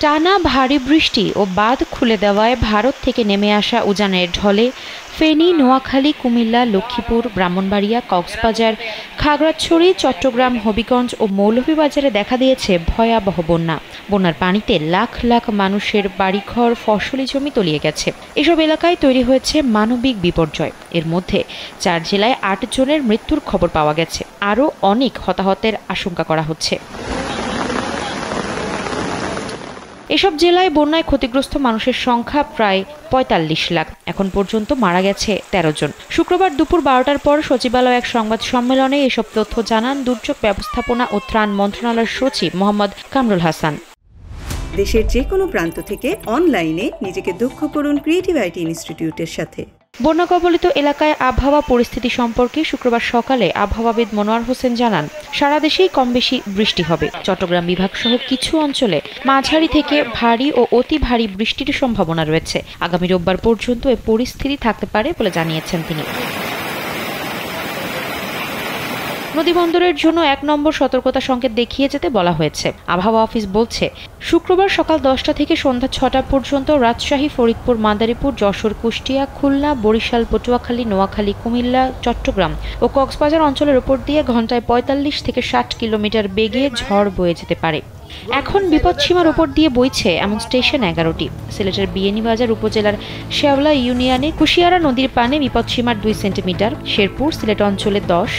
টানা ভারী বৃষ্টি ও বাঁধ খুলে দেওয়ায় ভারত থেকে নেমে আসা উজানের ঢলে ফেনী, নোয়াখালী, কুমিল্লা, লক্ষ্মীপুর, ব্রাহ্মণবাড়িয়া, কক্সবাজার, খাগড়াছড়ি, চট্টগ্রাম, হবিগঞ্জ ও মৌলভীবাজারে দেখা দিয়েছে ভয়াবহ বন্যা। বন্যার পানিতে লাখ লাখ মানুষের বাড়িঘর, ফসলি জমি তলিয়ে গেছে। এসব এলাকায় তৈরি হয়েছে মানবিক বিপর্যয়। এর মধ্যে 4 জেলায় 8 জনের মৃত্যুর খবর পাওয়া গেছে। আরও অনেক হতাহতের আশঙ্কা করা হচ্ছে। এসব জেলায় বন্যায় ক্ষতিগ্রস্ত মানুষের সংখ্যা প্রায় ৪৫ লাখ। এখন পর্যন্ত মারা গেছে ১৩ জন। শুক্রবার দুপুর ১২টার পর সচিবালয়ে এক সংবাদ সম্মেলনে এসব তথ্য জানান দুর্যোগ ব্যবস্থাপনা ও ত্রাণ মন্ত্রণালয়ের সচিব মোহাম্মদ কামরুল হাসান। দেশের যে কোনো প্রান্ত থেকে অনলাইনে নিজেকে দক্ষ করুন ক্রিয়েটিভ আইটি ইনস্টিটিউটের সাথে। বন্যা কবলিত এলাকায় আবহাওয়া পরিস্থিতি সম্পর্কে শুক্রবার সকালে আবহাওয়াবিদ মনোয়ার হোসেন জানান, সারা দেশেই কম বেশি বৃষ্টি হবে। চট্টগ্রাম বিভাগ সহ কিছু অঞ্চলে মাঝারি থেকে ভারী ও অতি ভারী বৃষ্টির সম্ভাবনা রয়েছে। আগামী রোববার পর্যন্ত এ পরিস্থিতি থাকতে পারে বলে জানিয়েছেন তিনি। নদীবন্দরের জন্য 1 নম্বর সতর্কতা সংকেত দেখিয়ে যেতে বলা হয়েছে। আবহাওয়া অফিস বলছে, শুক্রবার সকাল 10টা থেকে সন্ধ্যা 6টা পর্যন্ত রাজশাহী, ফরিদপুর, মাদারীপুর, যশোর, কুষ্টিয়া, খুলনা, বরিশাল, পটুয়াখালী, নোয়াখালী, কুমিল্লা, চট্টগ্রাম ও কক্সবাজার অঞ্চলের উপর দিয়ে ঘন্টায় 45 থেকে 60 কিলোমিটার বেগে ঝড় বয়ে যেতে পারে। এখন বিপদসীমার উপর দিয়ে বইছে এমন স্টেশন 11টি। সিলেটের বিয়ানীবাজার উপজেলার শেওলা ইউনিয়নে কুশিয়ারা নদীর পানে বিপদসীমার 2 সেন্টিমিটার, শেরপুর সিলেট অঞ্চলে 10,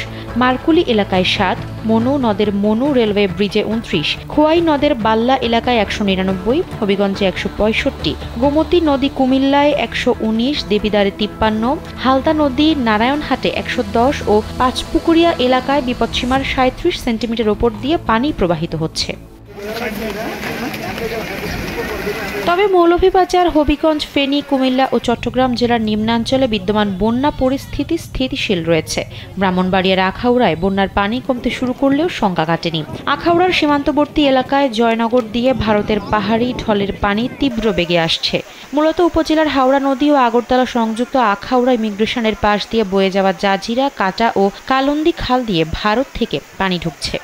মারকুলি এলাকায় 7, মনু নদের মনু রেলওয়ে ব্রিজে 29, খোয়াই নদের বাল্লা এলাকায় 199, হবিগঞ্জে 165, গোমতী নদী কুমিল্লায় 119, দেবিদারে 53, হালদা নদী নারায়ণহাটে 110 ও পাঁচপুকুরিয়া এলাকায় বিপদসীমার 37 সেন্টিমিটার উপর দিয়ে পানি প্রবাহিত হচ্ছে। তবে মৌলভীবাজার, হবিগঞ্জ, ফেনী, কুমিল্লা ও চট্টগ্রাম জেলার নিম্নাঞ্চলে বিদ্যমান বন্যা পরিস্থিতি স্থিতিশীল রয়েছে। ব্রাহ্মণবাড়িয়ার আখাউড়ায় বন্যার পানি কমতে শুরু করলেও শঙ্কা কাটেনি। আখাউড়ার সীমান্তবর্তী এলাকায় জয়নগর দিয়ে ভারতের পাহাড়ি ঢলের পানি তীব্র বেগে আসছে। মূলত উপজেলার হাওড়া নদী ও আগরতলা সংযুক্ত আখাউড়া ইমিগ্রেশনের পাশ দিয়ে বয়ে যাওয়া জাজিরা, কাটা ও কালন্দি খাল দিয়ে ভারত থেকে পানি ঢুকছে।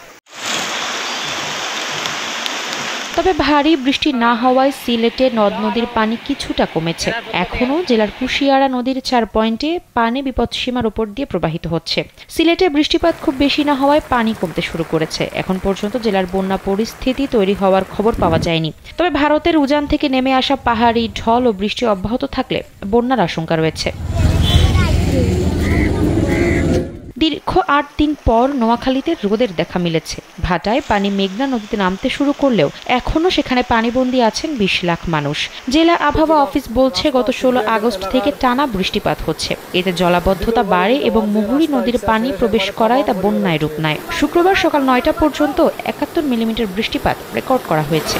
তবে ভারী বৃষ্টি না হওয়ায় সিলেটে নদ নদীর পানি কিছুটা কমেছে। এখনও জেলার কুশিয়ারা নদীর 4 পয়েন্টে পানি বিপদসীমার উপর দিয়ে প্রবাহিত হচ্ছে। সিলেটে বৃষ্টিপাত খুব বেশি না হওয়ায় পানি কমতে শুরু করেছে। এখন পর্যন্ত জেলার বন্যা পরিস্থিতি তৈরি হওয়ার খবর পাওয়া যায়নি। তবে ভারতের উজান থেকে নেমে আসা পাহাড়ি ঢল ও বৃষ্টি অব্যাহত থাকলে বন্যার আশঙ্কা রয়েছে। দীর্ঘ 8 দিন পর নোয়াখালীতে রোদের দেখা মিলেছে। ভাটায় পানি মেঘনা নদীতে নামতে শুরু করলেও এখনও সেখানে পানিবন্দী আছেন 20 লাখ মানুষ। জেলা আবহাওয়া অফিস বলছে, গত 16 আগস্ট থেকে টানা বৃষ্টিপাত হচ্ছে। এতে জলাবদ্ধতা বাড়ে এবং মুহুরী নদীর পানি প্রবেশ করায় তা বন্যায় রূপ নেয়। শুক্রবার সকাল 9টা পর্যন্ত 71 মিলিমিটার বৃষ্টিপাত রেকর্ড করা হয়েছে।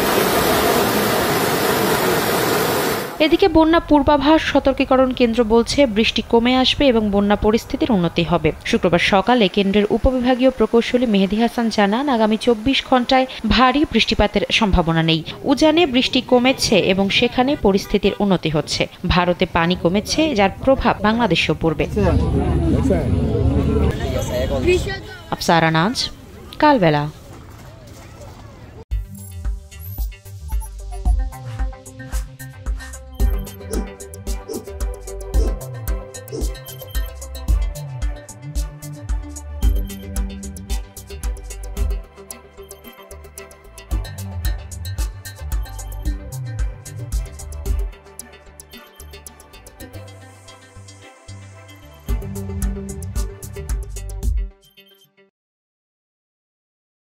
এদিকে বন্যা পূর্বাভাস সতর্কীকরণ কেন্দ্র বলছে, বৃষ্টি কমে আসবে এবং বন্যা পরিস্থিতির উন্নতি হবে। শুক্রবার সকালে কেন্দ্রের উপবিভাগীয় প্রকৌশলী মেহেদী হাসান জানান, আগামী 24 ঘন্টায় ভারী বৃষ্টিপাতের সম্ভাবনা নেই। উজানে বৃষ্টি কমেছে এবং সেখানে পরিস্থিতির উন্নতি হচ্ছে। ভারতে পানি কমেছে, যার প্রভাব বাংলাদেশেও পড়বে। আফসারা নাজ, কালবেলা।